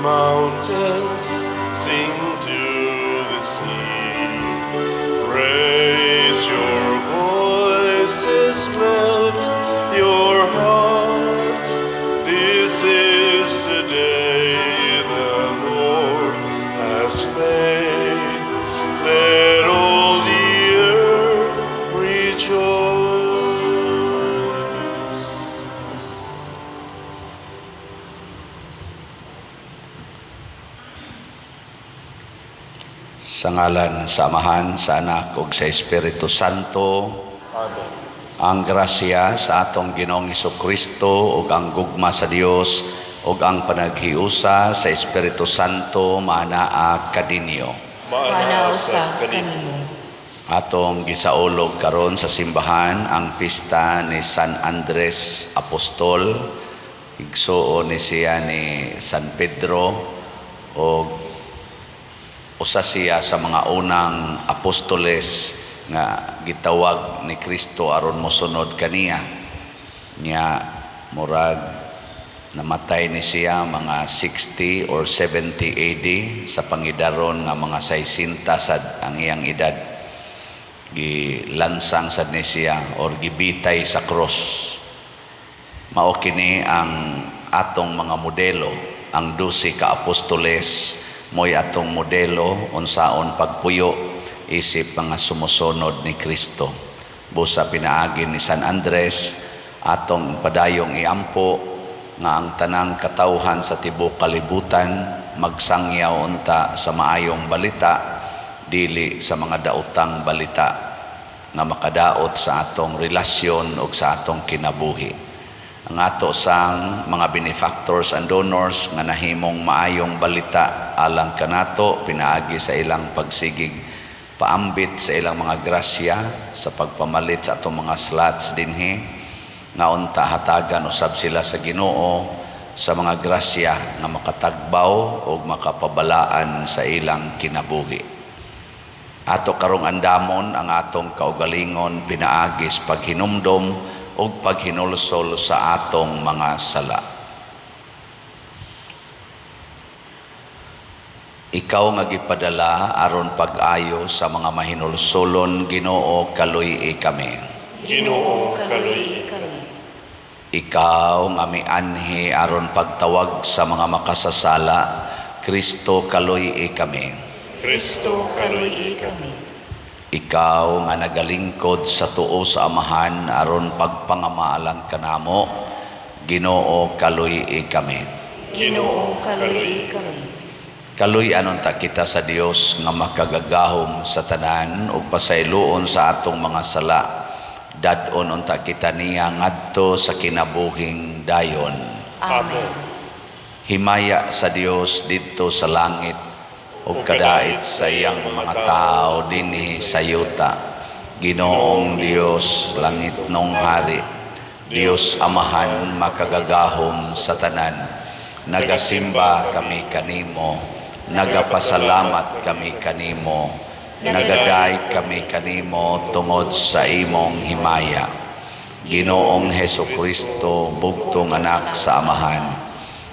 mountains, sing to the sea. Raise your voices, lift your hearts. This is the day the Lord has made. Let all the earth rejoice. Sa ngalan sa Amahan, sa Anak, ug sa Espiritu Santo. Amen. Ang grasya sa atong Ginoong Hesukristo ug ang gugma sa Dios ug ang panaghiusa sa Espiritu Santo maanaa kaninyo. Manaw sa kanimo. Atong gisaulog karon sa simbahan ang pista ni San Andres Apostol. Igsuon ni siya ni San Pedro ug usa siya sa mga unang apostoles nga gitawag ni Kristo aron mosunod kaniya. Nya murag namatay ni siya mga 60 or 70 AD sa pangidaron nga mga 60 sad ang iyang edad. Gilansang sad ni siya or gibitay sa cross. Mao kini ang atong mga modelo, ang 12 ka apostoles mo'y atong modelo unsaon pagpuyo isip mga sumusunod ni Kristo. Busa pinaagi ni San Andres atong padayong iampo nga ang tanang katawhan sa tibuok kalibutan magsangyaw unta sa maayong balita dili sa mga daotang balita nga makadaot sa atong relasyon ug sa atong kinabuhi. Ang ato sang mga benefactors and donors nga nahimong maayong balita alang kanato pinaagi sa ilang pagsigig paambit sa ilang mga grasya sa pagpamalit sa atong mga slots dinhi nga unta hatagan usab sila sa Ginoo sa mga grasya nga makatagbaw o makapabalaan sa ilang kinabuhi. Ato karong andamon ang atong kaugalingon pinaagi sa paghinumdom o paghinulsol sa atong mga sala. Ikaw nga gipadala aron pag-ayo sa mga mahinulsolon, Ginoo kaluy kami. Ginoo kaluy kami. Ikaw nga mianhi aron pagtawag sa mga makasasala, Kristo kaluy kami. Kristo kaluy kami. Ikaw nga nagalingkod sa tuo sa Amahan aron pagpangamaalang kanamo, Ginoo kaluy kami. Ginoo kaluy kami. Kaluy anon ta kita sa Dios nga makagagahom sa tanan ug pasayloon sa atong mga sala. Dadon unta kita niya ngadto sa kinabuhing dayon. Amen. Himaya sa Dios didto sa langit ug kadait sa iyang mga tao dinhi sa yuta. Ginoong Dios langit nung hari, Dios Amahan makagagahom sa tanan. Nagasimba kami kanimo, nagapasalamat kami kanimo, nagaday kami kanimo tungod sa imong himaya. Ginoong Hesukristo, bugtong anak sa Amahan.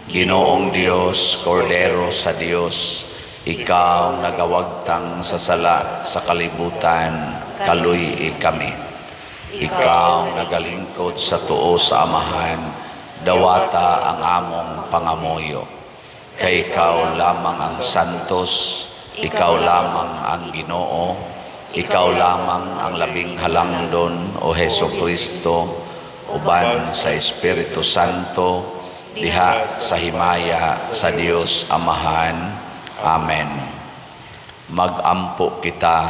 Ginoong Dios, Kordero sa Dios, ikaw nagawagtang sa sala sa kalibutan, kaluy kami. Ikaw nagalingkod sa tuo sa Amahan, dawata ang among pangamoyo. Kay ikaw lamang ang santos, ikaw lamang ang Ginoo, ikaw lamang ang labing halangdon o Hesukristo, uban sa Espiritu Santo, diha sa himaya sa Dios Amahan. Amen. Magampo kita.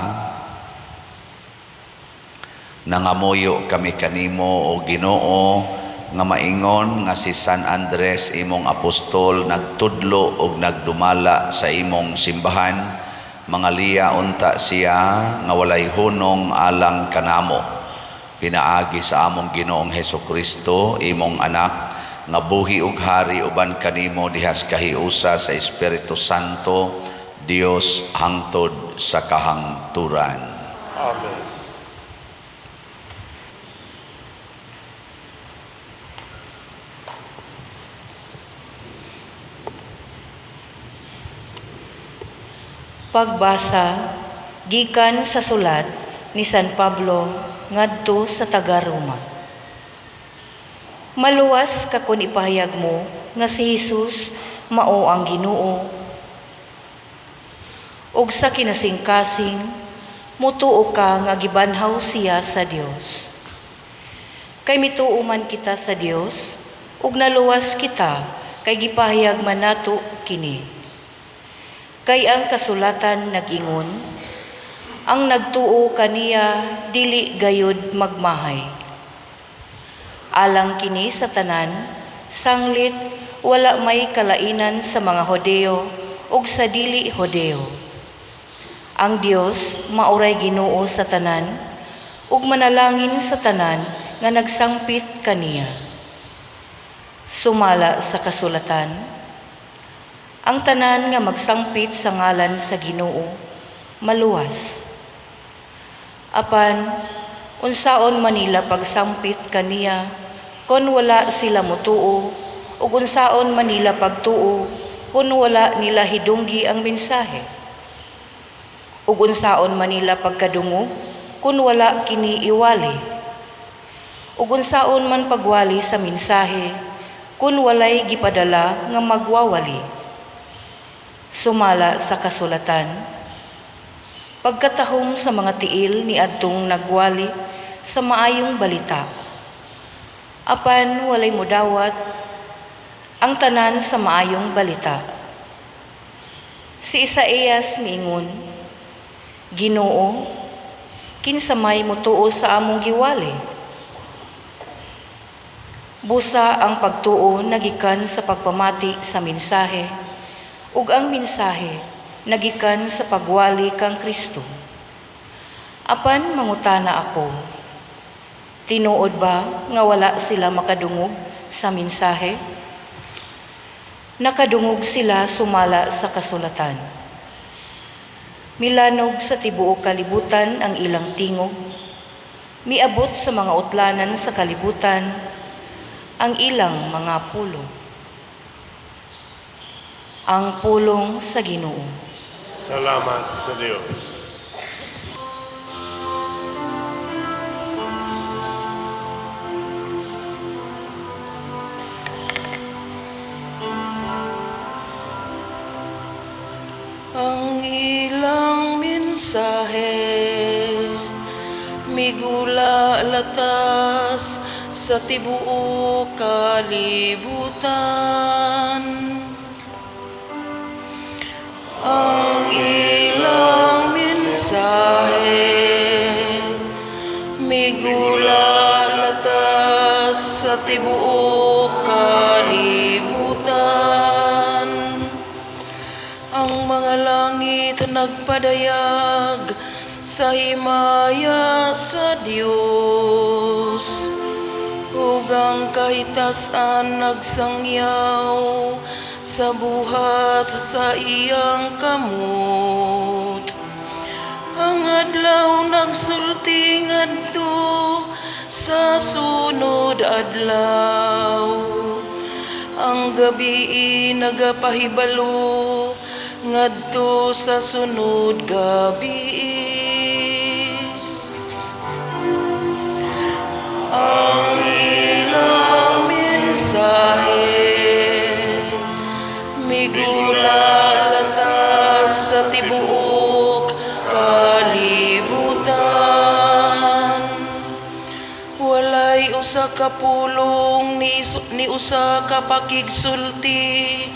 Nangamuyo kami kanimo o Ginoo nga maingon nga si San Andres imong apostol nagtudlo og nagdumala sa imong simbahan, mangalia unta siya nga walay hunong alang kanamo. Pinaagi sa among Ginoong Hesukristo imong anak nga buhi ug hari uban kanimo dihas kahiusa sa Espiritu Santo, Dios hangtod sa kahangturan. Amen. Pagbasa gikan sa sulat ni San Pablo ngadto sa taga-Roma. Maluwas ka kun ipahayag mo nga si Jesus mao ang Ginoo. Ug sa kinasingkasing mutuo ka nga gibanhaw siya sa Dios. Kay mituo man kita sa Dios ug naluwas kita kay gipahayag man nato kini. Kay ang kasulatan nag-ingon, ang nagtuo kaniya dili gayud magmahay. Alang kini sa tanan, sanglit wala may kalainan sa mga Hodeo ug sa dili Hodeo. Ang Dios mauray Ginoo sa tanan ug manalangin sa tanan nga nagsangpit kaniya. Sumala sa kasulatan, ang tanan nga magsangpit sa ngalan sa Ginoo maluwas. Apan unsaon man nila pagsangpit kaniya kon wala sila motuo ug unsaon man nila pagtuo kun wala nila hidunggi ang mensahe. Ug unsaon man nila pagkadungog kun wala kini iwali. Ug unsaon man pagwali sa mensahe kun walay gipadala nga magwawali. Sumala sa kasulatan, pagkatahom sa mga tiil ni adtong nagwali sa maayong balita. Apan walay modawat ang tanan sa maayong balita. Si Isaías miingon, Ginoo, kinsa may mutuo sa among giwali? Busa ang pagtuo nagikan sa pagpamati sa mensahe, ug ang mensahe nagikan sa pagwali kang Kristo. Apan mangutana ako, tinuod ba nga wala sila makadungog sa mensahe? Nakadungog sila sumala sa kasulatan. Milanog sa tibuok kalibutan ang ilang tingog, miabot sa mga utlanan sa kalibutan ang ilang mga pulong. Ang pulong sa Ginoo. Salamat sa Diyos. Ang ilang mensahe migula latas sa tibuok kalibutan. Ang ilang mensahe migula latas sa tibuok kalibutan. Ang mga langit nagpadayag sa himaya sa Dios, ug ang kahitasan nagsangyaw sa buhat sa iyang kamot. Ang adlaw nagsulti ngadto sa sunod adlaw. Ang gabi nagapahibalo ngadto sa sunod gabi. Ang ilang mensahe migula latas sa tibuok kalibutan. Walay usa ka pulong ni usa ka pakigsulti,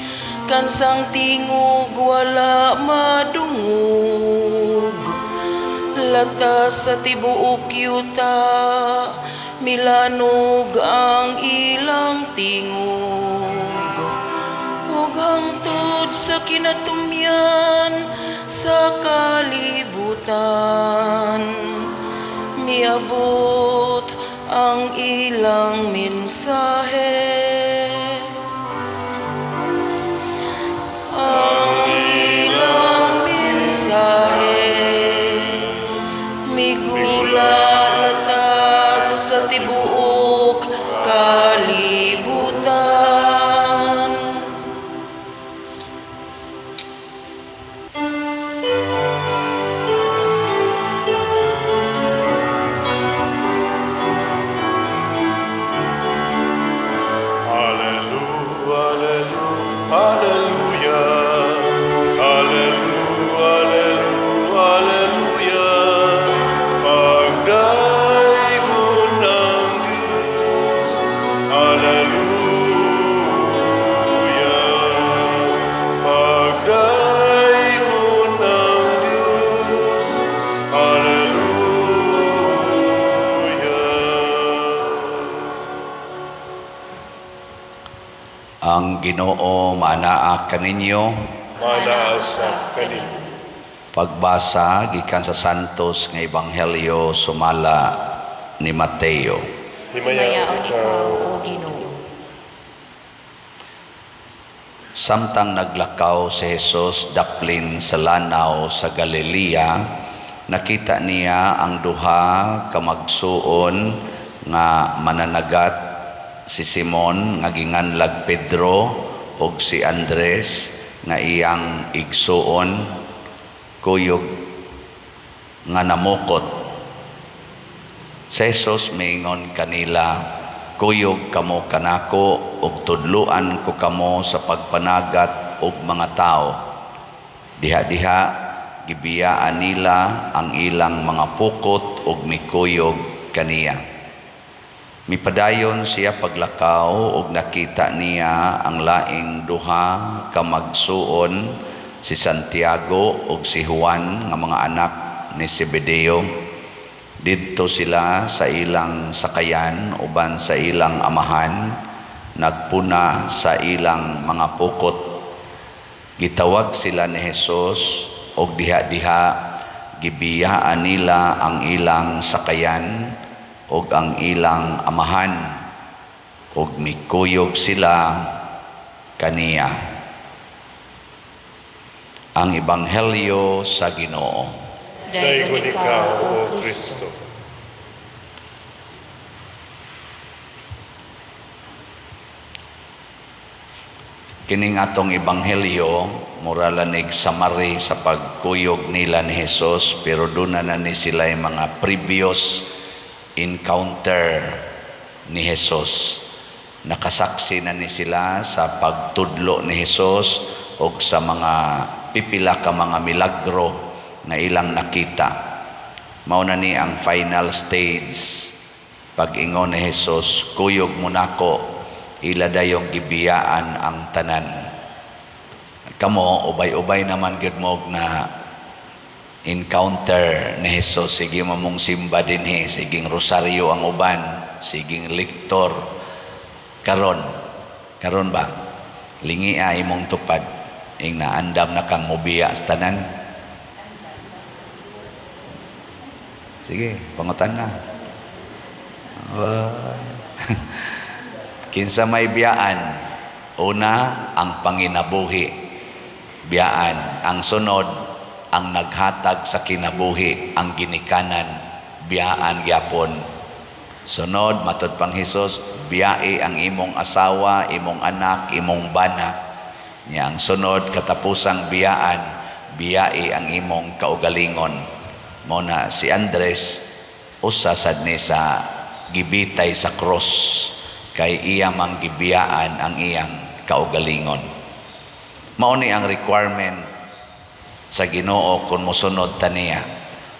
kansang tingog wala madungog. Latas sa tibuok yuta, milanog ang ilang tingog. Ug hangtod sa kinatumyan sa kalibutan, miabot ang ilang mensahe. Ang ilang mensahe migula latas sa tibuok kalibutan. Ang Ginoo maanaa kaninyo. Mana usab kanimo. Pagbasa gikan sa Santos nga Ebanghelyo sumala ni Mateo. Himayaon ikaw, O Ginoo. Samtang naglakaw si Jesus daplin sa lanaw sa Galilea, nakita niya ang duha ka magsuon nga mananagat, si Simon nga ginganlag Pedro ug si Andres nga iyang igsuon, kuyog nga namukot. Si Jesus miingon kanila, kuyog kamo kanako ug tudluan ko kamo sa pagpanagat og mga tao. Diha-diha gibiyaan nila ang ilang mga pukot ug mikuyog kaniya. Mipadayon siya paglakaw ug nakita niya ang laing duha ka magsuon, si Santiago ug si Juan nga mga anak ni Zebedeo. Didto sila sa ilang sakayan uban sa ilang amahan, nagpuna sa ilang mga pukot. Gitawag sila ni Jesus ug diha-diha gibiyaan nila ang ilang sakayan ug ang ilang amahan ug mikuyog sila kaniya. Ang Ebanghelyo sa Ginoo. Dayon ikaw, O Kristo. Kining atong Ebanghelyo, muralanig samari sa pagkuyog nila ni Jesus, pero doon na ni sila yung mga previous encounter ni Jesus. Nakasaksi na ni sila sa pagtudlo ni Jesus o sa mga pipila ka mga milagro na ilang nakita. Mauna ni ang final stage pag-ingon ni Jesus, kuyog mo nako, ila dayong gibiyaan ang tanan. Kamo ubay-ubay naman gid mo na encounter ni Jesus. Sige mamong simba dinhi, siging rosaryo ang uban, siging lektor. Karon ba lingi imong tupad ing naandam na kang mobiya sa tanan. Sige, pangutan na. Kinsa may biyaan? Una, ang panginabuhi. Biyaan. Ang sunod, ang naghatag sa kinabuhi, ang ginikanan. Biyaan gyapon. Sunod, matod pang Hesus, biyai ang imong asawa, imong anak, imong bana. Nya ang sunod, katapusang biyaan, biyai ang imong kaugalingon. Muna si Andres usa sad ni sa gibitay sa cross kay iya mang gibiyaan ang iyang kaugalingon. Mao ni ang requirement sa Ginoo kun mosunod ta niya.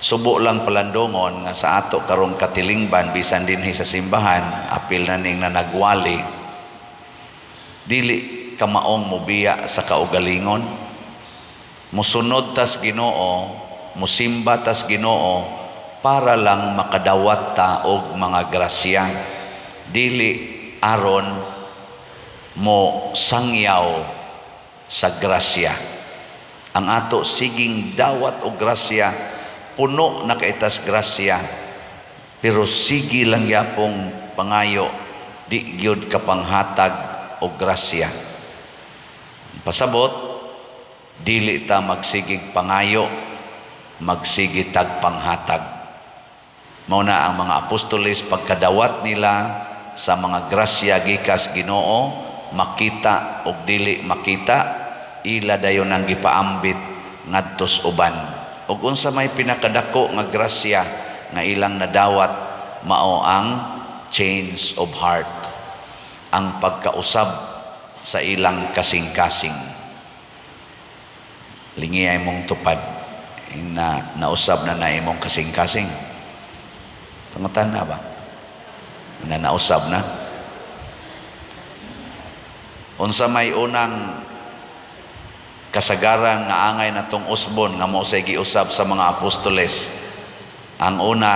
Subo lang palandongon nga sa ato karong katilingban bisan dinhi sa simbahan, apil na ning nanagwali, dili ka maong mobiya sa kaugalingon. Musunod tas Ginoo, musimba tas Ginoo para lang makadawat ta og mga grasya, dili aron mo sangyaw sa grasya. Ang ato siging dawat og grasya, puno na kaitas grasya, pero sige lang yapong pangayo, di gyud kapanghatag og grasya. Pasabot, dili ta magsigig pangayo, magsigig tag panghatag. Mao na ang mga apostoles pagkadawat nila sa mga grasya gikas Ginoo, makita o dili makita, ila dayon ang gipaambit ngadtos uban. Ug unsa may pinakadako nga grasya nga ilang nadawat, mao ang change of heart, ang pagkausab sa ilang kasing-kasing. Lingi ay mong tupad na nausab na imong kasing-kasing. Pangutan na ba? Na nausab na? Unsa may unang kasagaran nga angay natong usbon nga mao say giusab sa mga apostoles? Ang una,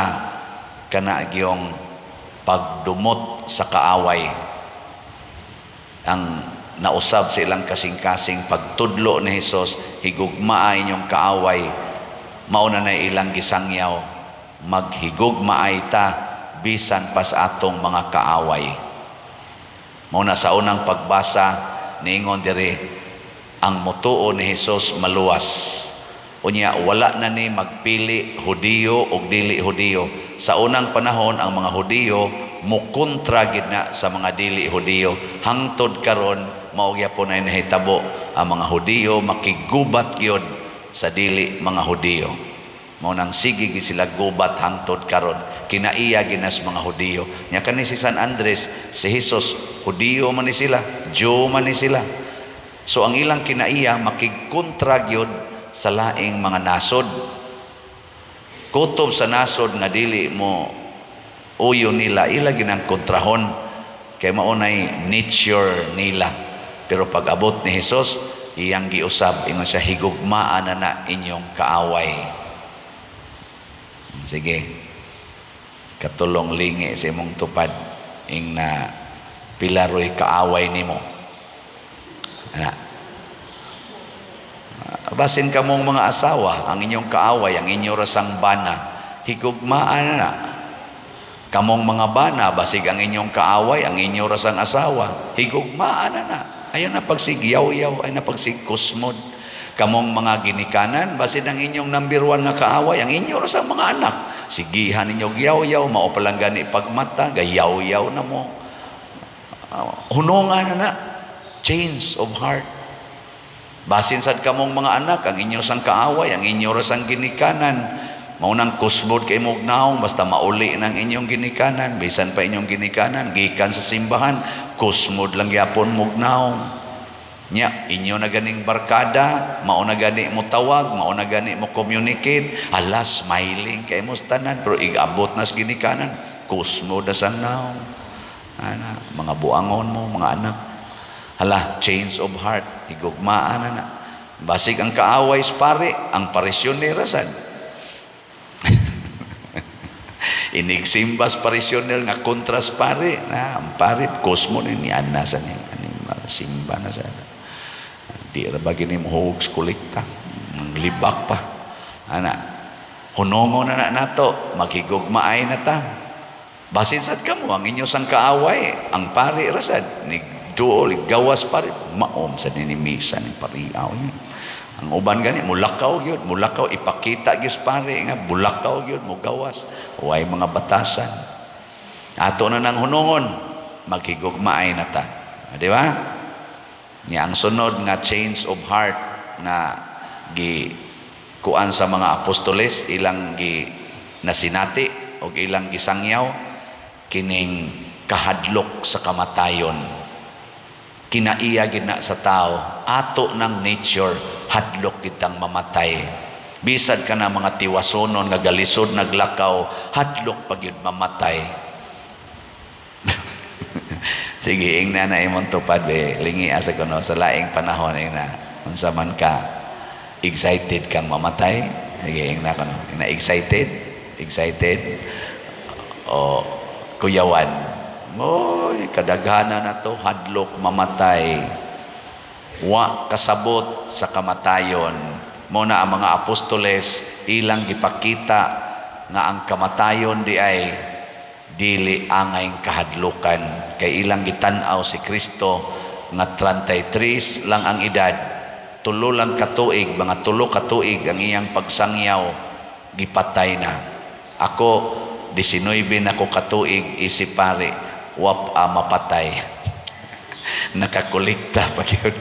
kana gyung pagdumot sa kaaway. Ang nausab sa ilang kasing-kasing pagtudlo ni Hesus, higugmaa inyong kaaway, mauna na ilang gisangyaw, maghigugmaay ta bisan pas atong mga kaaway. Mauna sa unang pagbasa niingon diri, ang mutuo ni Hesus maluwas. Unya wala na ni magpili Hudiyo o dili Hudiyo. Sa unang panahon ang mga Hudiyo mukontra gid na sa mga dili Hudiyo. Hangtod karon mao gyapon ay nahitabo ang mga Hudiyo makigubat gyud sa dili mga Hudiyo. Mao nang sige gid sila gubat hangtod karon. Kinaiya ginas mga Hudiyo. Nya kani si San Andres, si Hesus Hudiyo man ni sila, Jew man ni sila. So ang ilang kinaiya makigkontra gyud sa laing mga nasod. Kutob sa nasod nga dili mo uyo nila, ila ginang kontrahon kay maunay nature nila. Pero pag abot ni Hesus, iyang giusab, ingon siya, higugmaan na inyong kaaway. Sige, katulong lingi sa imong tupad, ing na pilaroy kaaway nimo. Basin kamong mga asawa, ang inyong kaaway, ang inyong rasang bana, higugmaan na. Kamong mga bana, basig ang inyong kaaway, ang inyong rasang asawa, higugmaan na. Ayaw na pagsigyaw-yaw, ay na pagsigkusmod. Kamong mga ginikanan, basin ang inyong number 1 nga kaaway, ang inyong rasang mga anak, sigihan ninyo gyaw-yaw, mao palang gani pagmata, gayaw-yaw na mo. Hunungan na. Change of heart. Basin sad kamong mga anak, ang inyo sang kaaway, ang inyo rasang ginikanan, maunang kusmod kay mugnaong, basta mauli ng inyong ginikanan, bisan pa inyong ginikanan, gikan sa simbahan, kusmod lang yapon mugnaong. Nya, inyo na ganing barkada, mauna gani mo tawag, mauna gani mo communicate, ala, smiling kay mo tanan, pero igabot na sa ginikanan, kusmod na sang naong. Mga buangon mo, mga anak. Hala, change of heart, higugmaan na. Basig ang kaaway sa pare, ang parisyon ni rasan. Inigsimbas parisyoner nga kontras pare, na ang pare, kosmo ni anasan ni simba na sa. Di ra ba gini mo huwag kulikta, libak pa. Hunongo na nato, maghigugmaay na ta. Basin sad kamo, ang inyo sang kaaway, ang pare rasan, duol, gawas pa rin, maom sa ninimisan ng pariaw yun. Ang uban gani, mulakaw yun, mulakaw, ipakita gis pare nga, mulakaw yun, mugawas, huwag mga batasan. Ato na ng hunungon, maghigugmaay na ta. Di ba? Ang sunod nga change of heart na kuan sa mga apostoles, ilang nasinati o ilang gisangyaw, kining kahadlok sa kamatayon. Kinaiya gina sa tao, ato ng nature, hadlok kitang mamatay. Bisad ka na mga tiwasonon, nga galisod, naglakaw, hadlok pag yun mamatay. Sige, ing na imong tupad, lingi asa ko no, sa laing panahon, na, kung sa man ka, excited kang mamatay. Sige, ing na ko no, excited, o kuyawan. Moy, kadaghanan na to, hadlok mamatay. Wa kasabot sa kamatayon. Muna ang mga apostoles, ilang gipakita nga ang kamatayon di ay dili angay kahadlukan. Kay ilang gitanaw si Kristo nga 33 lang ang edad. Tulo lang katuig, mga 3 katuig ang iyang pagsangyaw, gipatay na. Ako, 19 na ko katuig, isip pare, mapatay. Nakakolekta pa yun.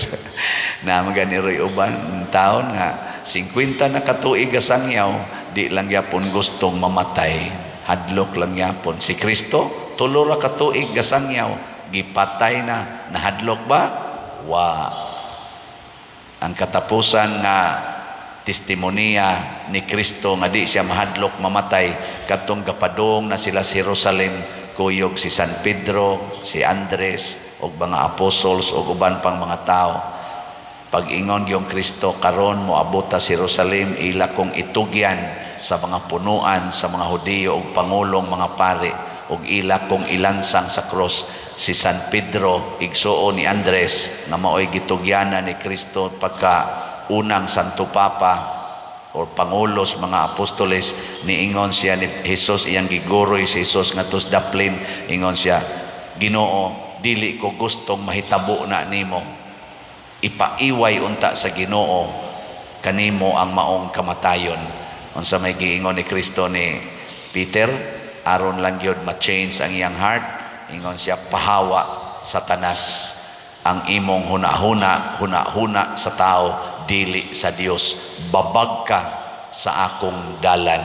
Na maganiroy uban taon nga 50 na katuig asangyaw, di lang yapon gustong mamatay, hadlok lang yapon. Si Kristo tulora katuig asangyaw, gipatay na, nahadlok ba? Ang katapusan nga testimonya ni Kristo nga di siya mahadlok mamatay, katong gapadong na sila sa Jerusalem, kuyog si San Pedro, si Andres, o mga apostles, o uban pang mga tao. Pag ingon yung Kristo, karon mo abota sa Jerusalem, ila kong itugyan sa mga punuan, sa mga Hudiyo, o pangulong mga pare, ug ila kong ilansang sa cross si San Pedro igsuo ni Andres nga maoy gitugyana ni Kristo pagka unang Santo Papa o pangulos mga apostoles. Niingon siya ni Jesus, iyang giguroy si Jesus ngadto sa daplin, ingon siya, Ginoo, dili ko gustong mahitabo na nimo, ipaiway unta sa Ginoo kanimo ang maong kamatayon. Unsa may giingon ni Kristo ni Peter, aron lang gyud ma-change ang iyang heart, ingon siya, pahawa Satanas, ang imong hunahuna sa tao, dili sa Dios, babag ka sa akong dalan.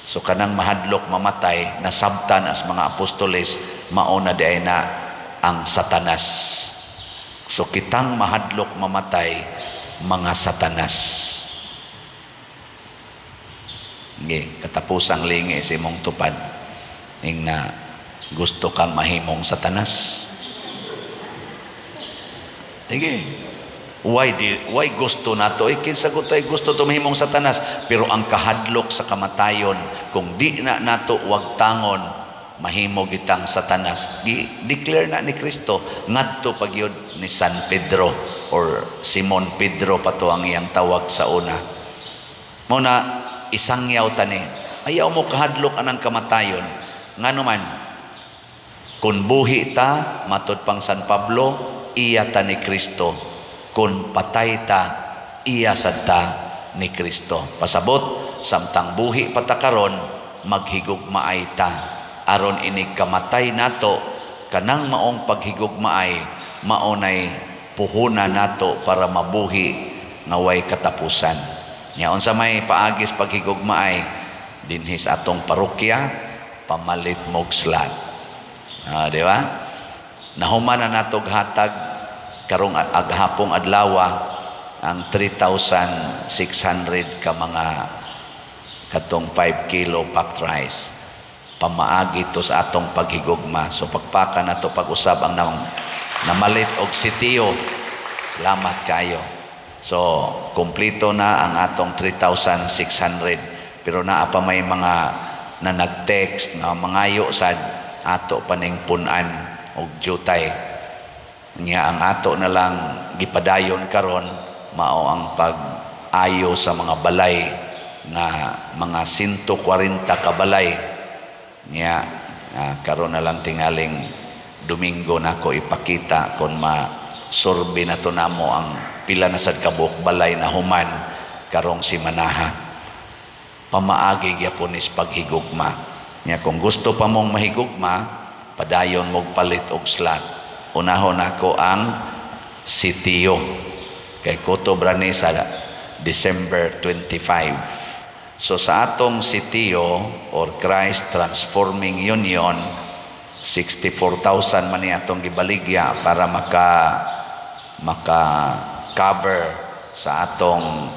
So kanang mahadlok mamatay, nasabtan as mga apostoles, mauna diay na ang Satanas. So kitang mahadlok mamatay, mga Satanas. Okay, katapusang lingi sa imong tupad ning na gusto kang mahimong Satanas. Sige, why gusto nato? Kinsagot ay gusto to mahimong Satanas, pero ang kahadlok sa kamatayon, kung di na nato wag tangon, mahimo gitang Satanas. Declare na ni Kristo ngadto pagyud ni San Pedro or Simon Pedro pa to ang iyang tawag sa una. Mao na isangyaw tani, ayaw mo kahadlok anang kamatayon, nganuman kun buhi ta matud pang San Pablo, iya ta ni Kristo, kun patay ta, iya sad ta ni Kristo. Pasabot samtang buhi patakaron, maghigugmaay ta aron ini kamatay nato, kanang maong paghigugmaay maunay puhuna nato para mabuhi nga way katapusan. Nya unsa may paagis paghigugmaay dinhi sa atong parokya, pamalit mog slot. Di ba? Nahuman na nato hatag karong aghapong adlaw ang 3,600 ka mga katong 5 kilo packed rice. Pamaagi to sa atong paghigugma. So pagpaka na to pag-usab ang namalit og sitiyo. Salamat kayo. So kumplito na ang atong 3,600, pero naa pa may mga na nag-text nga mangayo sad ato paning punan og jutay. Nya ang ato na lang gipadayon karon mao ang pag-ayo sa mga balay nga mga 140 ka balay. Nya karon na lang tingaling Domingo nako ipakita kon masurbi na to namo ang pila na sad kabuok balay na human karong simanaha. Pamaagi gyapon is paghigugma. Nya kung gusto pa mong mahigugma, padayon mog palit og slot. Unahon nako ang sitiyo kay kutob rani sa December 25. So sa atong sitiyo or Christ Transforming Union, 64,000 man ni atong gibaligya para maka-cover sa atong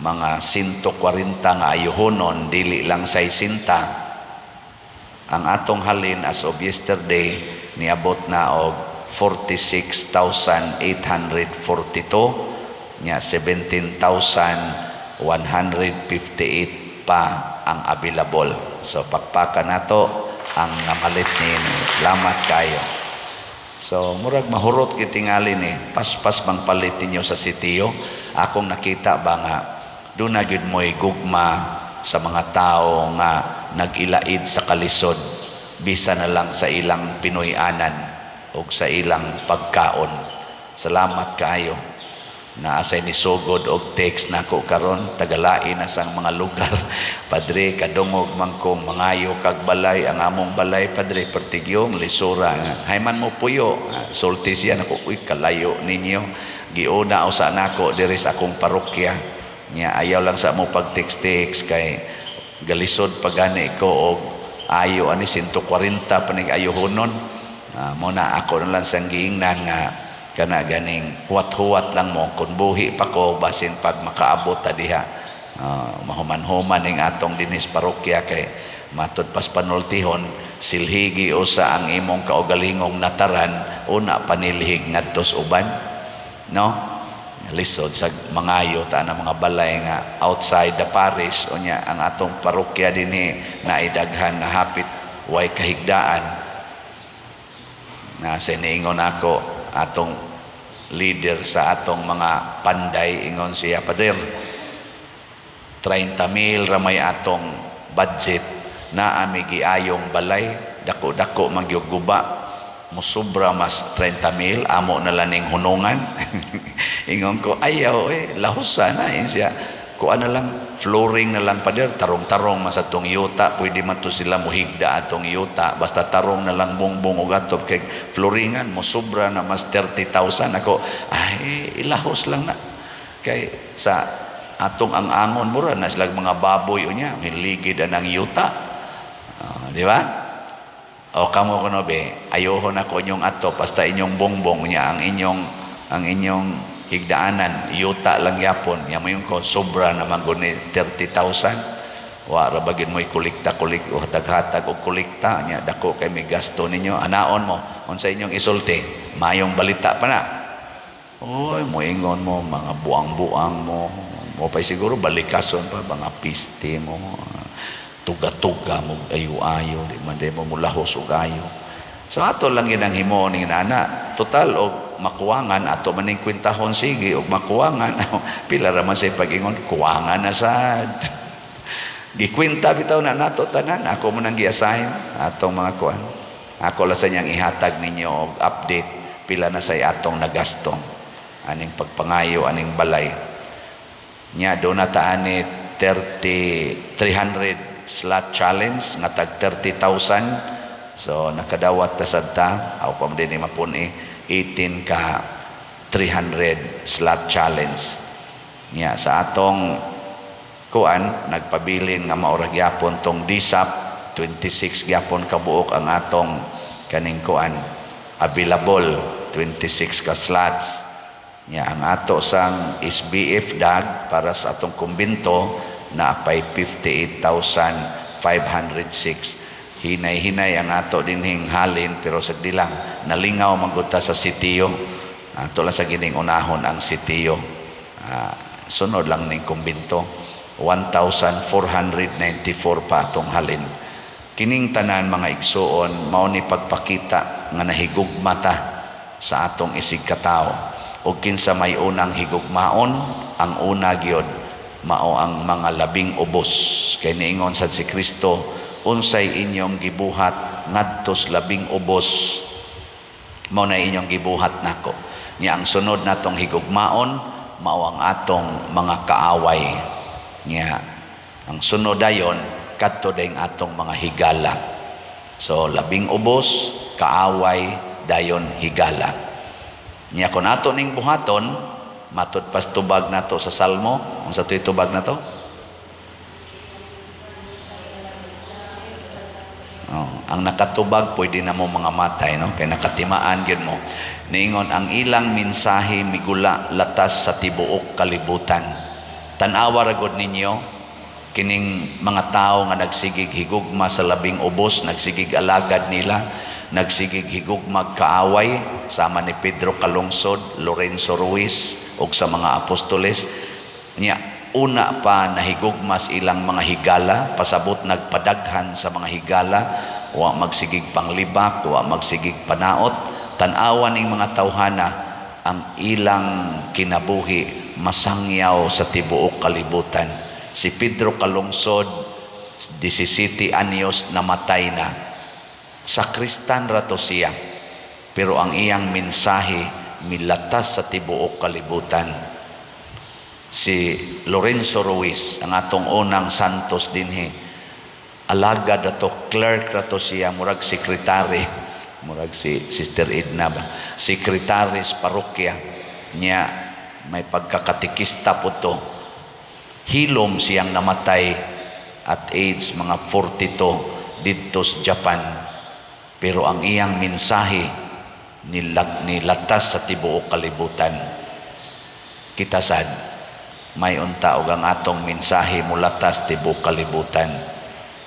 mga 140 nga ayuhonon, dili lang 60. Ang atong halin as of yesterday niabot na og 46,842, nya 17,158 pa ang available. So pakpaka nato ang namalit ni. Salamat kayo. So murag mahurot kitingali ni paspas bang palit ninyo sa sitiyo. Akong nakita ba nga doon na gyud mo'y gugma sa mga tao nga nag-ilaid sa kalisod, bisa na lang sa ilang Pinoy-anan o sa ilang pagkaon. Salamat kayo. Naasay ni sugod og text nako karon, tagalain na sang mga lugar. Padre, kadungog man kong mangayo kag balay, ang among balay padre pertigyong lisura. Hayman mo puyo, sulti siya nako, uy kalayo ninyo. Giuna usa nako diri sa akong parokya. Nya ayaw lang sa mo pag text kay galisod pagani ko og ayo ani 140 panig ayuhonon. Mo na ako na lang sang giingnan nga kana ganing huwat-huwat lang mo kun buhi pa ko basin pag makaabot ta diha. Mahuman-human ning atong dinis parokya kay matud pas panultihon silhigi usa ang imong kaugalingong nataran una panilhig ngadto sa uban, no? lisod sa mangayo ta na mga balay nga outside the parish unya ang atong parokya dinhi naidaghan na hapit way kahigdaan na siniingon ako atong leader sa atong mga panday ingon siya, Pader, 30,000 ramay atong budget na amigi ayong balay dako-dako magyuguba musubra mas 30,000 amo na laning hunungan. Ingon ko ayaw lahusa na siya kuan na lang flooring na lang, Pader, tarong-tarong mas atong yuta pwede man to sila muhigda atong yuta basta tarong na lang bongbong ug atob kay flooringan musubra na mas 30,000. Ako ay ilahos lang na kay sa atong ang angon mura na sila mga baboy unya hiligid anang yuta, di ba? O kamo kuno be ayohon ako inyong ato basta inyong bongbong niya ang inyong higdaanan yuta lang yapon ya mo yung ko sobra naman guni 30,000 wa ra bagid mo ikolekta o hatag-hatag og kolekta nya dako kay may gasto ninyo anaon mo unsa inyong isulti mayong balita pa na oy moingon mo mga buang-buang mo pa siguro balikason pa mga piste mo tuga-tuga mo ayo-ayo di man mo mulahos og ayo. So ato lang ginang himo ning nana total og makuwangan ato maning kwentahon sige og makuwangan pila ra man say pag-ingon kuwangan na sad. Gikwenta bitaw na nato tanan ako man ang gi-assign atong mga kuan. Ako la sa niyang ihatag ninyo og update pila na say atong nagastong aning pagpangayo aning balay. Nya do na ta ani 300 slot challenge nga tag 30,000. So nakadawat ta sadta aw pa din ni mapuni 18 ka 300 slot challenge. Nya sa atong kuan nagpabilin nga mao ra gyapon tong DSAP 26 gyapon ka buok ang atong kaning kuan available 26 ka slots. Nya ang ato sang SBF dag para sa atong kumbento na apay 58,506. Hinay-hinay ang ato dinhing halin pero sagdi lang nalingaw manggota sa sitiyo. Ato lang sa gining unahon ang sitiyo. Sunod lang ning kumbento 1,494 pa atong halin. Kining tanan mga igsuon mao ni pagpakita nga nahigugma ta sa atong isig katao. O kinsa may unang higugmaon ang una gyud mao ang mga labing ubos kay niingon sad si Kristo unsay inyong gibuhat ngadtos labing ubos mao na inyong gibuhat nako. Nya ang sunod natong higugmaon mao ang atong mga kaaway. Nya ang sunod dayon kadto dayong atong mga higala. So labing ubos, kaaway, dayon higala. Nya kun ato ning buhaton matud pas tubag nato sa Salmo, unsa toy tubag nato? Ang nakatubag pwede na mo mga matay no kay nakatimaan gyud mo. Niingon ang ilang mensahe migula latas sa tibuok kalibutan. Tan-awa ra gud ninyo kining mga tao nga nagsigig higugma sa labing ubos, nagsigig alagad nila, nagsigig higugma kaaway sama ni Pedro Calungsod, Lorenzo Ruiz ug sa mga apostoles. Nya una pa nahigugmas ilang mga higala pasabot nagpadaghan sa mga higala wa magsigig panglibak wa magsigig panaot tan-awan ning mga tawhana ang ilang kinabuhi masangyaw sa tibuok kalibutan. Si Pedro Calungsod 17 anyos namatay na. Sakristan rato siya pero ang iyang mensahe milatas sa tibuok kalibutan. Si Lorenzo Ruiz ang atong unang santos dinhi alagad rato clerk rato siya murag sekretary murag si Sister Edna ba sekretaris parokya niya may pagkakatikista po to. Hilom siyang namatay at age mga 42 dito sa Japan pero ang iyang mensahe nilatas sa tibuok kalibutan. Kita sad may unta og ang atong mensahe mulatas tibuok kalibutan.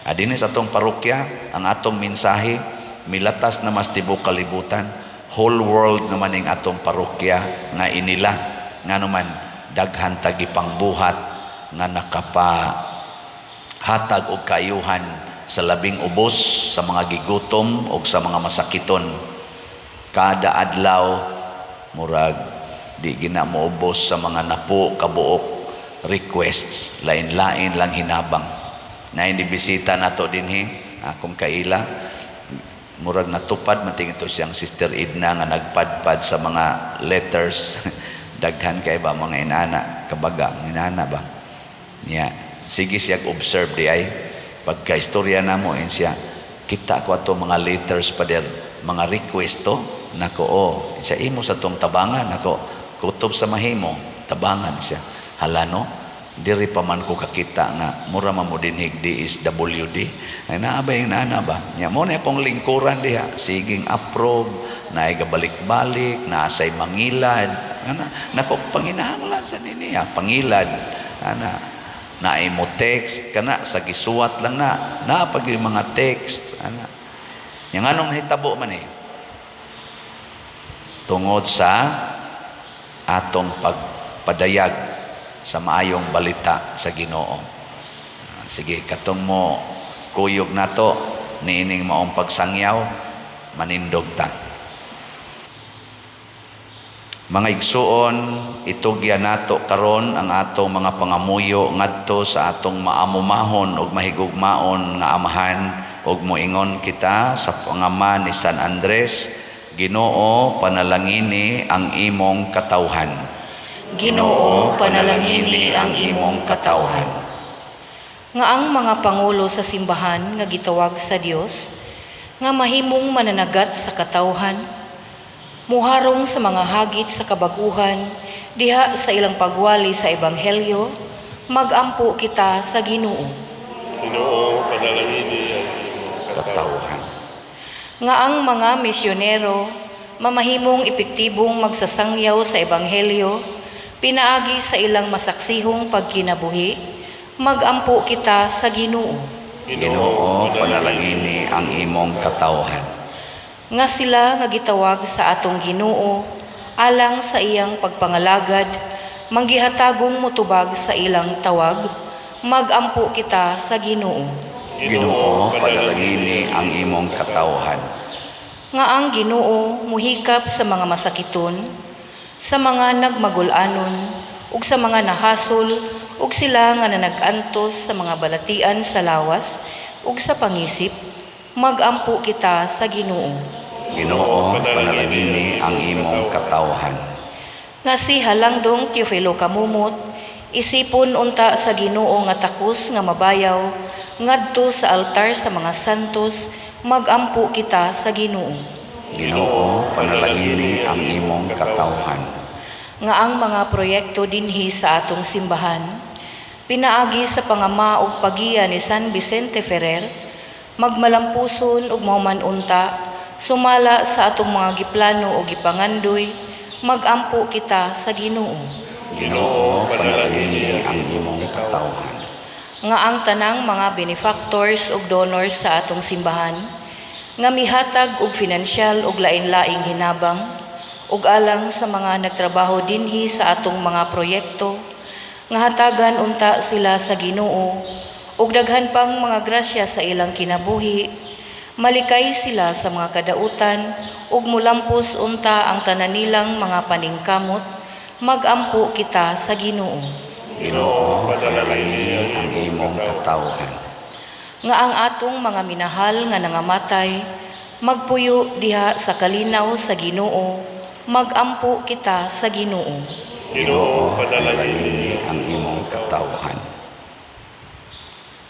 Adini sa atong parokya ang atong mensahe milatas na mas tibuok kalibutan. Whole world naman ning atong parokya nga inila nganuman daghan tagi pangbuhat nga nakapahatag og kayuhan sa labing ubos sa mga gigutom o sa mga masakiton. Kada adlaw murag di gina moubos sa mga napo kabuok requests, lain-lain lang hinabang. Na hindi bisita nato dinhi akong kaila, murag natupad mating ito siyang Sister Edna nga nagpadpad sa mga letters daghan kay ba mga inana kabaga inana ba niya. Sige siya observe di ay pagka istorya namo en siya kita ko ato mga letters pa der mga request to nako siya imo sa tong tabangan nako kutob sa mahimo tabangan siya hala no diri pa man ko kakita nga mura man mo dinhig DSWD ay naabay na ba nya mo na akong lingkuran diha siging approve na gabalik-balik na asay mangilad ana nako panginahanglan sa niya pangilad ana na imo text kana sa gisuwat lang na pag yung mga text ana yang anong hitabo man tungod sa atong pagpadayag sa maayong balita sa Ginoo. Sige, katong mo kuyog nato niining maong pagsangyaw manindog ta. Mga igsuon, itugya nato karon ang atong mga pangamuyo ngadto sa atong maamumahon ug mahigugmaon nga amahan ug moingon kita sa pangama ni San Andres. Ginoo, panalangini ang imong katawhan. Ginoo, panalangini ang imong katawhan. Nga ang mga pangulo sa simbahan nga gitawag sa Dios nga mahimong mananagat sa katawhan, muharong sa mga hagit sa kabaguhan diha sa ilang pagwali sa ebanghelyo, magampo kita sa Ginoo. Ginoo, panalangini ang imong Katawhan. Nga ang mga misyonero mamahimong epektibong magsasangyaw sa ebanghelyo, pinaagi sa ilang masaksihong pagkinabuhi, magampo kita sa Ginoo. Ginoo, panalangini ang imong katawhan. Nga sila nga gitawag sa atong Ginoo alang sa iyang pagpangalagad, manggihatagong mutubag sa ilang tawag, magampo kita sa Ginoo. Ginoo, panalangini ang imong katawhan. Nga ang Ginoo muhikap sa mga masakiton, sa mga nagmagulanon, ug sa mga nahasol, ug sila nga nanagantos sa mga balatian sa lawas, ug sa pangisip, magampo kita sa Ginoo. Ginoo, panalangini ang imong katawhan. Nga si Halangdong Teofilo Kamumot, isipon unta sa Ginoo nga takos nga mabayaw, ngadto sa altar sa mga santos, magampo kita sa Ginoo. Ginoo, panalangini ang imong katawhan. Nga ang mga proyekto dinhi sa atong simbahan, pinaagi sa pangama ug pagiya ni San Vicente Ferrer, magmalampuson ug maumanunta, sumala sa atong mga giplano ug gipangandoy, magampo kita sa Ginoo. Ginoo, panalangini ang imong katawhan. Nga ang tanang mga benefactors ug donors sa atong simbahan, nga mihatag og finansyal ug lain-laing hinabang, ug alang sa mga nagtrabaho dinhi sa atong mga proyekto, nga hatagan unta sila sa Ginoo, ug daghan pang mga grasya sa ilang kinabuhi, malikay sila sa mga kadautan, ug mulampos unta ang tanan nilang mga paningkamot, magampo kita sa Ginoo. Ginoo, panalangini ang imong katawhan. Nga ang atong mga minahal nga nangamatay, magpuyo diha sa kalinaw sa Ginoo, magampo kita sa Ginoo. Ginoo, panalangini ang imong katawhan.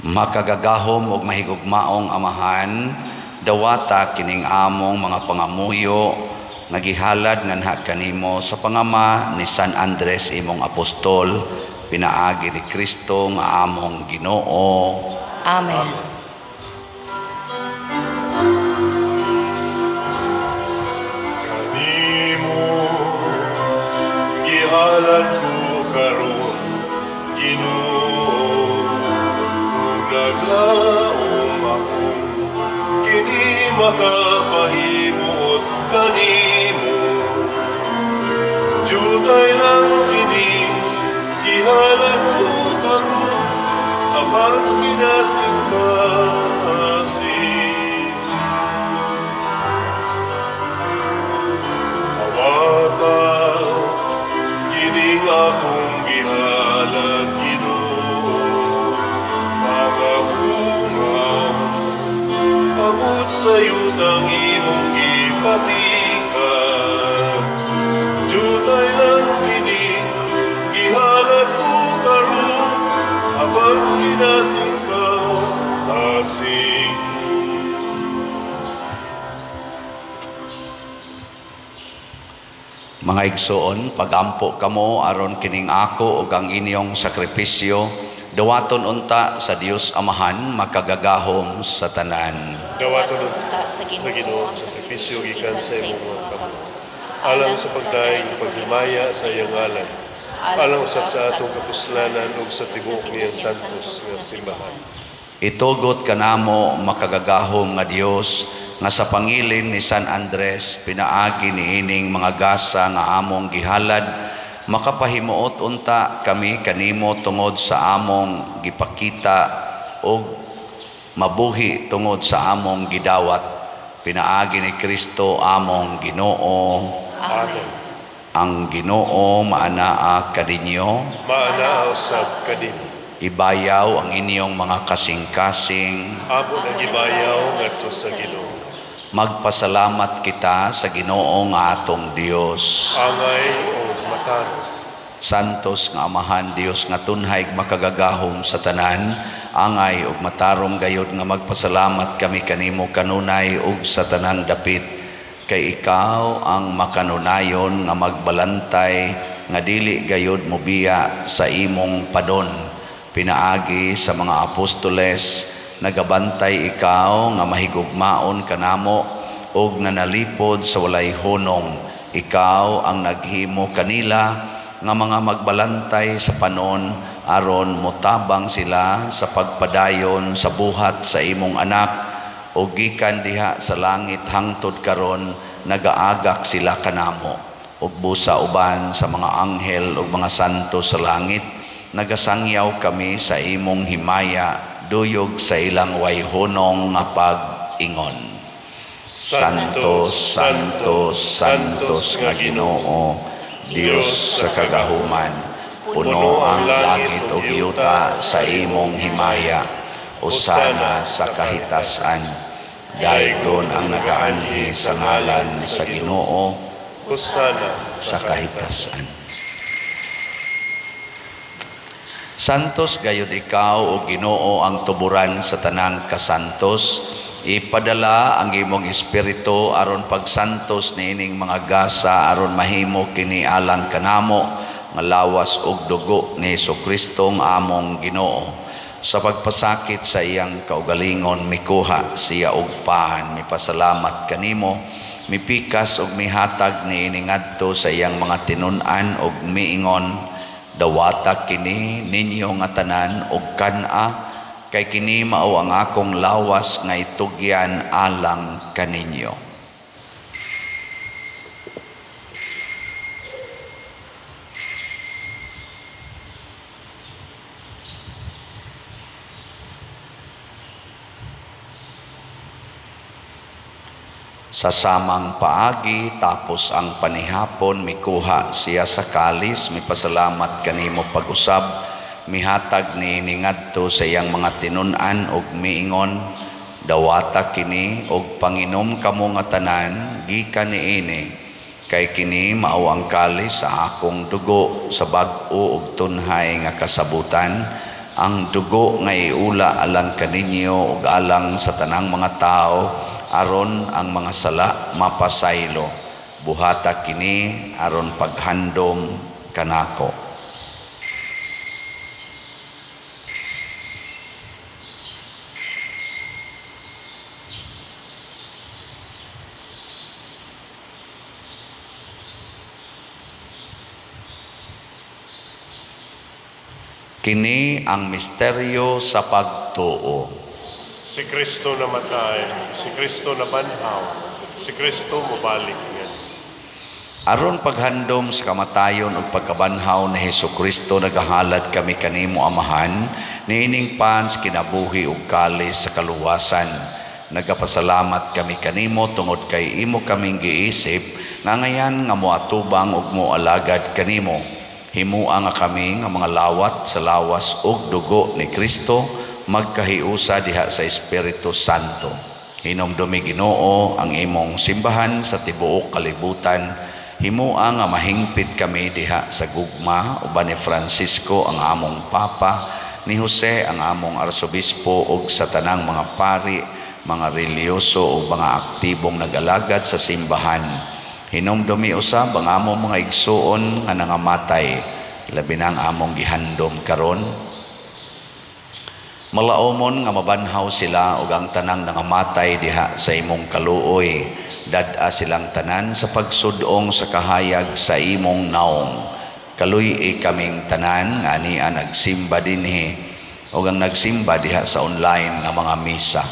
Makagagahom ug mahigugmaong amahan, dawata kining among mga pangamuyo nga gihalad nganha kanimo sa pangama ni San Andres imong apostol, pinaagi ni Kristo nga among Ginoo. Amen. Kanimo gihalad ko karon Ginoo, naglaom ako kini makapahimot kanimo, jutay lang kini gihalan ko karon abang kinasingkasing. Awatan kining akong gihalan Ginoo, mga bunga abot sa yutang imong gipatikan. Jutay lang kini gihalan ko karon abang kinasingkasing. Mga igsoon, pagampo kamo aron kining ako ug ang inyong sakripisyo, dawaton unta sa Dios Amahan makagagahom sa tanan. Dawaton sa Ginoo ang sakripisyo gikan sa imong mga kamot, alang sa pagdaing paghimaya sa iyang ngalan, alang usab sa atong kapuslanan ug sa tibuok niyang santos nga simbahan. Itugot kanamo makagagahom nga Dios nga sa pangilin ni San Andres pinaagi niining mga gasa nga among gihalad, makapahimuot unta kami kanimo tungod sa among gipakita o mabuhi tungod sa among gidawat. Pinaagi ni Kristo among Ginoo. Amen. Ang Ginoo maanaa kadinyo. Maanaa usab kadin. Ibayaw ang inyong mga kasing-kasing. Amo na gibayaw ngadto sa Ginoo. Magpasalamat kita sa Ginoo nga atong Dios. Angay o matan. Santos nga Amahan Dios nga tunhay makagagahom sa tanan, angay ug matarong gayud nga magpasalamat kami kanimo kanunay ug sa tanang dapit. Kay ikaw ang makanunayon nga magbalantay nga dili gayud mobiya sa imong padon. Pinaagi sa mga apostoles, nagabantay ikaw nga mahigugmaon kanamo ug nanalipod sa walay hunong. Ikaw ang naghimo kanila nga mga magbalantay sa panon aron motabang sila sa pagpadayon sa buhat sa imong anak, ug gikan diha sa langit hangtod karon nagaagak sila kanamo, ug busa uban sa mga anghel ug mga santo sa langit nagasangyaw kami sa imong himaya duyog sa ilang wayhunong nga pag-ingon. Santos, Santos, Santos nga Ginoo, Dios sa kagahuman, puno ang langit ug yuta sa imong himaya, usana sa kahitasan. Daygon ang nagaanhi sa ngalan sa Ginoo, Usana sa kahitasan. Santos gayud ikaw o Ginoo ang tuburan sa tanang kasantos. Ipadala ang imong espiritu aron pagsantos niining mga gasa aron mahimo kini alang kanamo nga lawas ug dugo ni Jesucristo ang among Ginoo. Sa pagpasakit sa iyang kaugalingon mikuha siya og pahan, mipasalamat kanimo, mipikas ug mihatag niining adto sa iyang mga tinun-an ug miingon, dawata kini ninyo nga tanan ug kan-a, kay kini mao ang akong lawas nga itugyan alang kaninyo. Sa samang paagi tapos ang panihapon mikuha siya sa kalis, mipasalamat kanimo pag-usab, mihatag ni ngadto sa iyang mga tinun-an ug miingon, dawata kini og panginom kamo nga tanan gikan niini, kay kini mao ang kalis sa akong dugo sa bag-o ug tunhay nga kasabutan, ang dugo nga iula alang kaninyo ug alang sa tanang mga tao, aron ang mga sala mapasaylo. Buhata kini aron paghandom kanako. Kini ang misteryo sa pagtuo. Si Kristo namatay, si Kristo nabanhaw, si Kristo mobalik niya. Aron paghandom sa kamatayon ug pagkabanhaw ni Hesukristo nagahalad kami kanimo Amahan, niining pans kinabuhi ug kalis sa kaluwasan. Nagapasalamat kami kanimo tungod kay imo kaming giisip nga ngayan nga moatubang ug moalagad kanimo. Himua nga kami nga mga lawat sa lawas ug dugo ni Kristo magkahiusa diha sa Espiritu Santo. Hinumdumi Ginoo ang imong simbahan sa tibuok kalibutan. Himua nga mahingpit kami diha sa gugma uban ni Francisco ang among Papa, ni Jose ang among Arsobispo ug sa tanang mga pari, mga reliyoso ug mga aktibong nag-alagad sa simbahan. Hinumdumi usab ang among mga igsuon nga nangamatay, labi na ang among gihandom karon. Malaumon nga mabanhaw sila ug ang tanang nangamatay diha sa imong kaluoy. Dad-a silang tanan sa pagsudong sa kahayag sa imong naong. Kaluy kaming tanan nga ania nagsimba dinhi ug ang nagsimba diha sa online nga mga misa.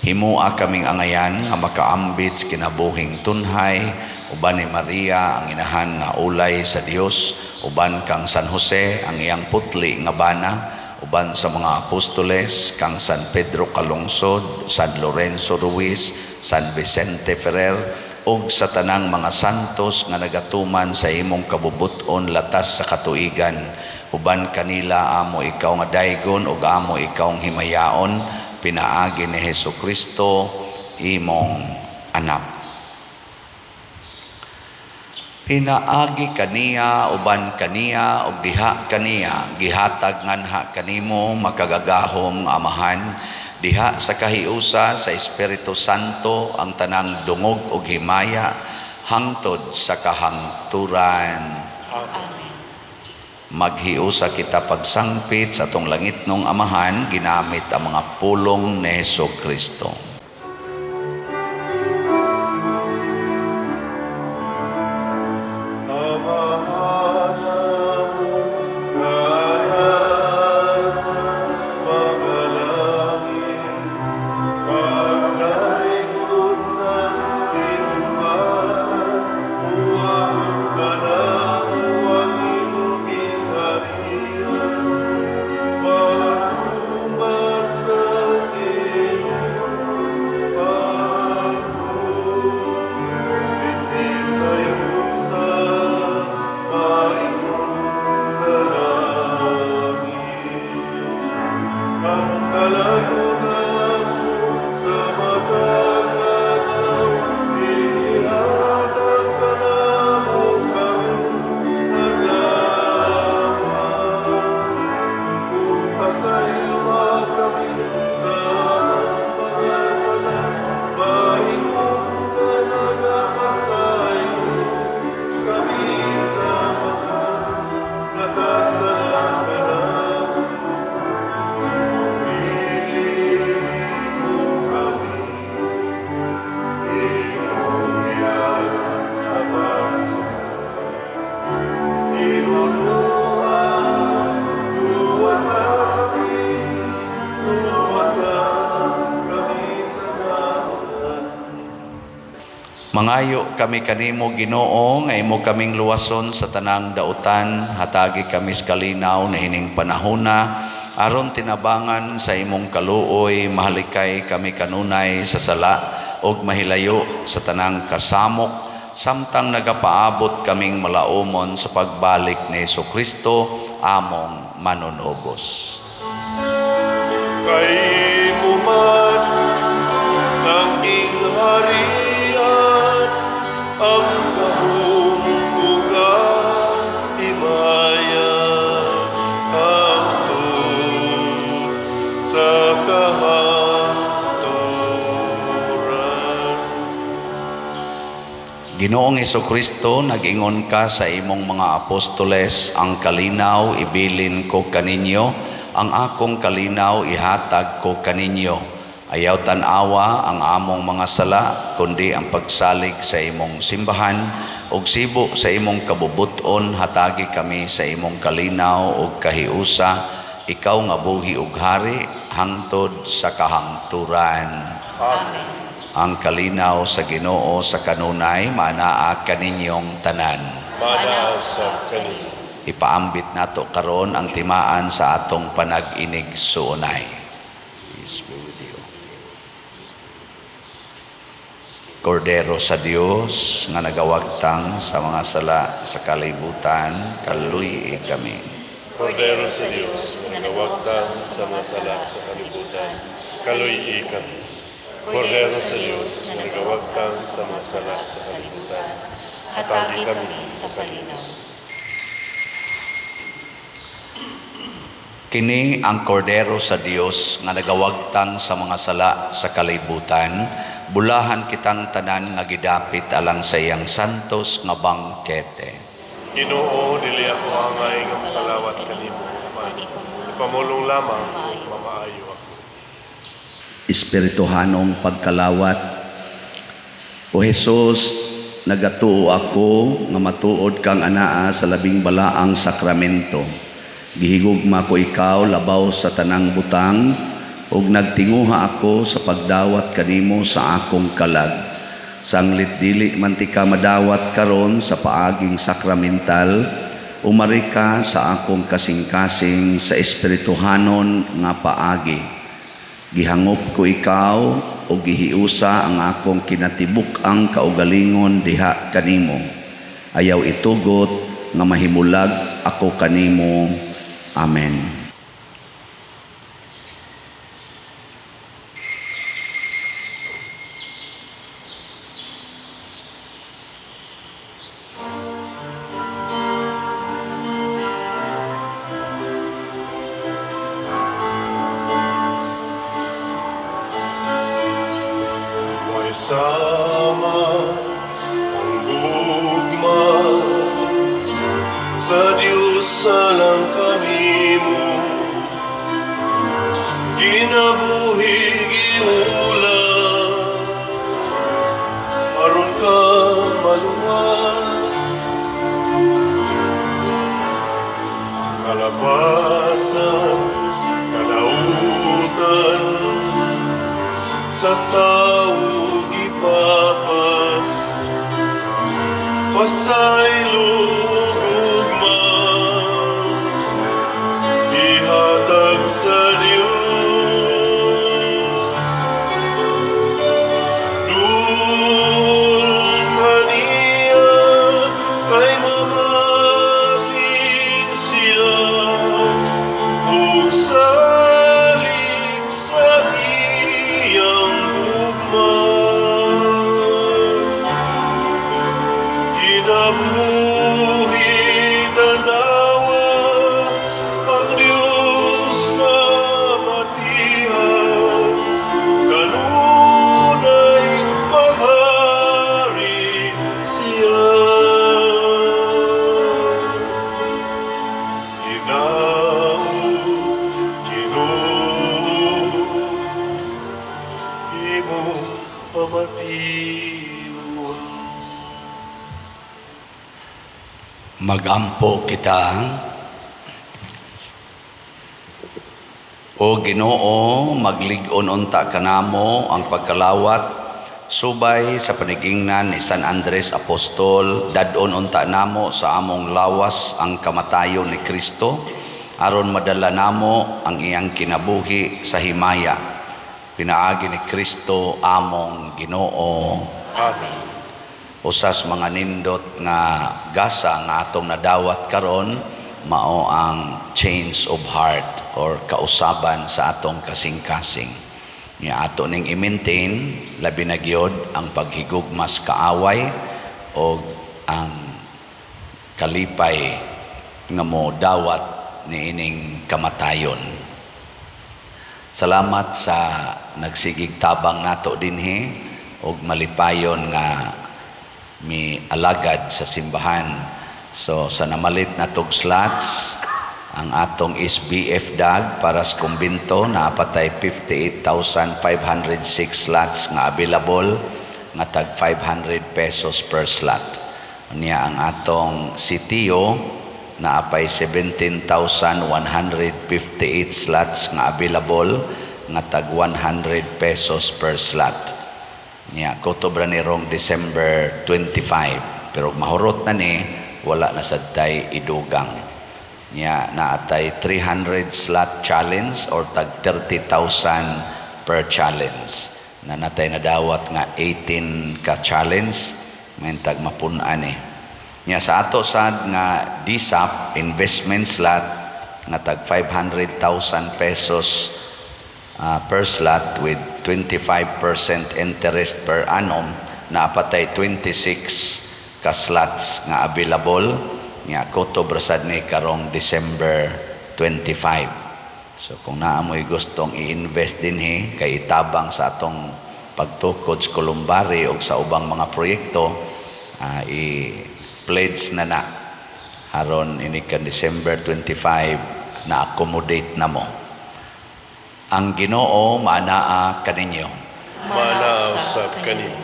Himua kaming angayan nga makaambit sa kinabuhing tunhay, uban ni Maria ang inahan nga ulay sa Dios, uban kang San Jose ang iyang putli nga bana, uban sa mga apostoles kang San Pedro Calungsod, San Lorenzo Ruiz, San Vicente Ferrer ug sa tanang mga santos nga nagatuman sa imong kabubuton latas sa katuigan. Uban kanila amo ikaw nga daygon ug amo ikaw himayaon, pinaagi ni Hesukristo imong anak. Pinaagi kaniya uban kaniya ug diha kaniya gihatag nganha kanimo makagagahom Amahan, diha sa kahiusa sa Espiritu Santo ang tanang dungog ug himaya hangtod sa kahangturan. Amen. Maghiusa kita pagsangpit sa atong langitnong Amahan ginamit ang mga pulong ni Hesukristo. Mangayo kami kanimo Ginoo nga imo kaming luwason sa tanang dautan, hatagi kami sa kalinaw na ining panahona aron tinabangan sa imong kaluoy, mahalikay kami kanunay sa sala ug mahilayo sa tanang kasamok samtang nagapaabot kaming malaumon sa pagbalik ni Hesukristo among manunubos. Kay imo man naging harian ang kahumugan, himaya hangtod sa kahangturan. Ginoong Hesukristo, nag-ingon ka sa imong mga apostoles, ang kalinaw ibilin ko kaninyo, ang akong kalinaw ihatag ko kaninyo. Ayaw tanawa ang among mga sala, kundi ang pagsalig sa imong simbahan, ug sibo sa imong kabubuton, hatagi kami sa imong kalinaw ug kahiusa, ikaw nga buhi ug hari, hangtod sa kahangturan. Amen. ang kalinaw sa Ginoo sa kanunay manaa kaninyong tanan. Mana sa kanimo. Ipaambit nato karon ang timaan sa atong panag-inig suunay. Peace be with you. Kordero sa Dios nga nagawagtang sa mga sala sa kalibutan, kaluy kami. Kordero sa Dios, nga nagawagtang sa mga sala sa kalibutan, kaluy kami. Kordero sa Dios, nga nagawagtang sa mga sala sa kalibutan, hatagi kami sa kalinaw. Kini ang kordero sa Dios nga nagawagtang sa mga sala sa kalibutan, bulahan kitang tanan nga gidapit alang sa iyang santos nga bangkete. Ginoo, dili ako angay nga makalawat kanimo, man. Ipamulong lamang kung mamaayo ako. Espirituhanong pagkalawat. O Jesus, nagatuo ako nga matuod kang anaa sa labing balaang sakramento. Gihigugma ko ikaw labaw sa tanang butang, ug nagtinguha ako sa pagdawat kanimo sa akong kalag. Sanglit dili man ti ka madawat karon sa paaging sakramental, umari ka sa akong kasing-kasing sa espirituhanon nga paagi. Gihangop ko ikaw o gihiusa ang akong kinatibuk ang kaugalingon diha kanimo. Ayaw itugot nga mahimulag ako kanimo. Amen. May sama ang gugma sa Diyos alang kanimo, ginabuhi giulang aron ka maluwas, kalabasan kadautan sa tao gipapas, pasaylo gugma ihatag sa Dios. Dul kaniya kay mamating sila, ug salig sa iyang gugma. Kinabuhi tanawa ang Diyos na matihan, kanunay maghari siya. Ginoo, imo pamatiyon. Magampo kita. O Ginoo, maglig-on unta kanamo ang pagkalawat subay sa panigingnan ni San Andres Apostol, dadon unta namo sa among lawas ang kamatayon ni Kristo aron madala namo ang iyang kinabuhi sa himaya. Pinaagi ni Kristo among Ginoo. Amen. Usas mga nindot nga gasa nga atong nadawat karon mao ang change of heart or kausaban sa atong kasing-kasing. Nga ato ning i-maintain labi na gyud ang paghigugmas kaaway o ang kalipay nga mo dawat niining kamatayon. Salamat sa nagsigig tabang nato dinhi og malipayon nga mi alagad sa simbahan. So sa namalit na tog slots, ang atong SBF DAG para sa kumbinto na apatay 58,506 slots nga available nga tag 500 pesos per slot. Niya ang atong CTO na apay 17,158 slots nga available nga tag 100 pesos per slot. Nya kutobra ni rong December 25 pero mahurot na ni wala na sadtay idugang. Nya naatay 300 slot challenge or tag 30,000 per challenge. Na natay nadawat nga 18 ka challenge may tag mapun-an eh. Nya sa ato sad nga DSAP investment slot nga tag 500,000 pesos per slot with 25% interest per annum na apatay 26 ka slots nga available nga kutobra sad ni karong December 25. So kung naamoy gustong i-invest dinhi kay itabang sa atong pagtukod sa Columbari o sa ubang mga proyekto, i-pledge na haron ini kan December 25 na accommodate na mo. Ang Ginoo maanaa kaninyo. Manaaw sa kanimo.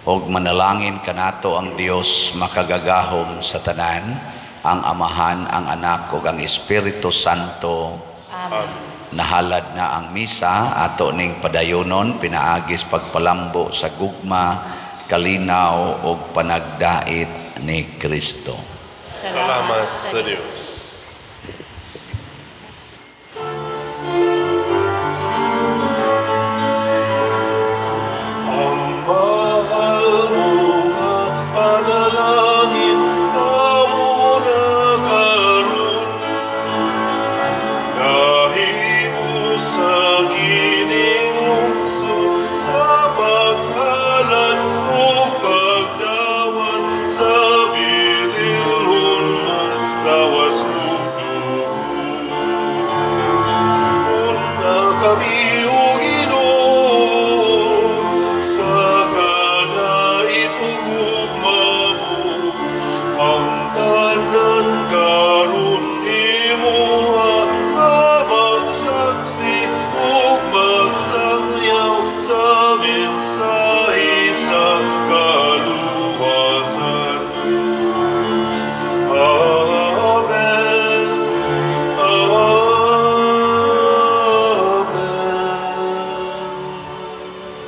Og manalangin kanato ang Dios makagagahom sa tanan, ang Amahan, ang Anak ug ang Espiritu Santo. Amen. Nahalad na ang misa ato ning padayonon pinaagis pagpalambo sa gugma, kalinaw ug panagdait ni Kristo. Salamat sa Diyos. Ang mahal mo nga panalangin amo na karon. Nahiusa kining lungsod sa paghalan o pagdawat sa bililhon mong lawas ug dugo. Una kami o Ginoo sa kanait ug ugma mo, ang tanan karon imuha nga magsaksi ug magsangyaw sa